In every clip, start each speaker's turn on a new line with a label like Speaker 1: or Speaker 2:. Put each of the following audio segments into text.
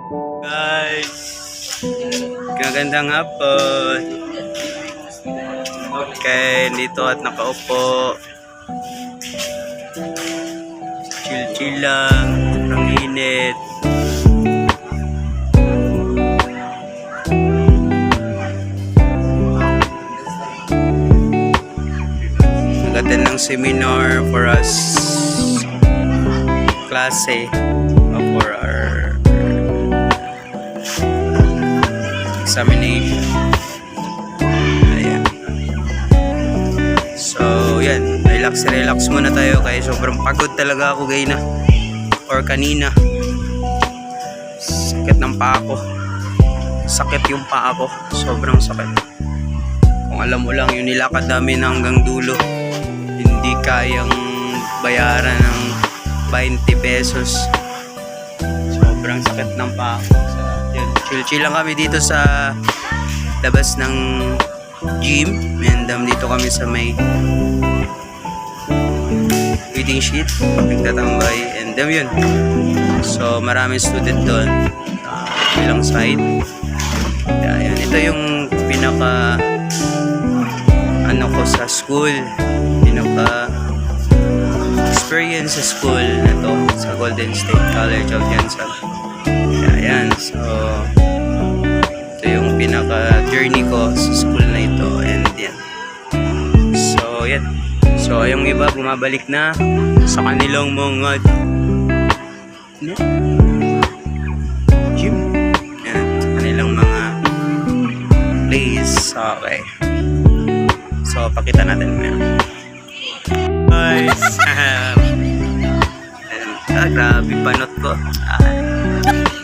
Speaker 1: Guys, magandang hapon. Okay, dito at nakaupo. Chill-chill lang. Ang init. Nag-attend ng seminar for us. Klase for our examination. Ayan. So, yan. Relax muna tayo kaya sobrang pagod talaga ako gay na. Or kanina. Sakit ng paa ko. Sakit yung paa ko. Sobrang sakit. Kung alam mo lang, yung nilakad namin hanggang dulo. Hindi kayang bayaran ng 20 pesos. Sobrang sakit ng paa ko. Chill lang kami dito sa labas ng gym. And dito kami sa may waiting sheet. Nagtatambay. And yun. So maraming student doon. Ilang side. Ayan. Ito yung pinaka ko sa school. Pinaka experience sa school na to sa Golden State College of Jensen. Ayan. So ito yung pinaka journey ko sa school na ito. And yan. So yan. So yung iba bumabalik na sa kanilang mga gym. Yan. Kanilang mga place. Okay. So pakita natin mo yan. Guys. Grabe panot ko.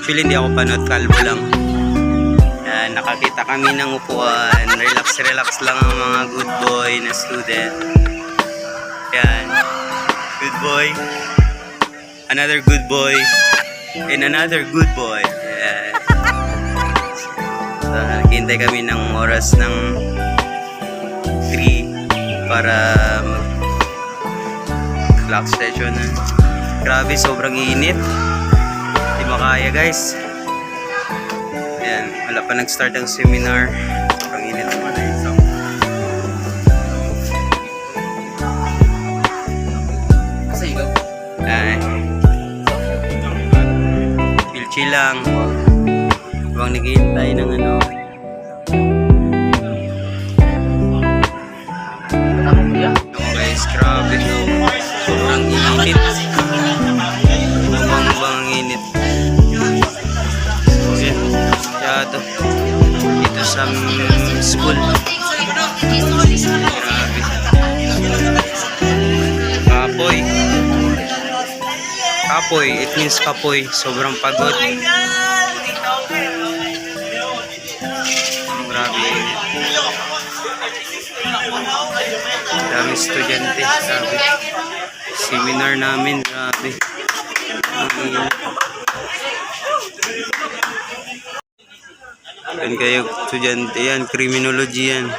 Speaker 1: Actually hindi ako panot, kalbo lang. Nakakita kami ng upuan. Relax lang ang mga good boy na student. Yan. Good boy. Another good boy. And another good boy. Yan. So, naghihintay kami ng oras ng 3 para mag-clock session. Grabe, sobrang init. Hindi makaya guys. Ayan, wala pa nag-start ang seminar. Sobrang init naman na ito. Ay. Chill lang. Habang naghihintay ng ano. Guys, grabe. Sobrang init. Bang init. So, yan. Yado. Dito sa school. Grabe. Kapoy. Kapoy. It means kapoy. Sobrang pagod. Grabe. Dami estudyante. Grabe. Seminar namin. Grabe. Yan kayo estudyante yan. Criminology yan.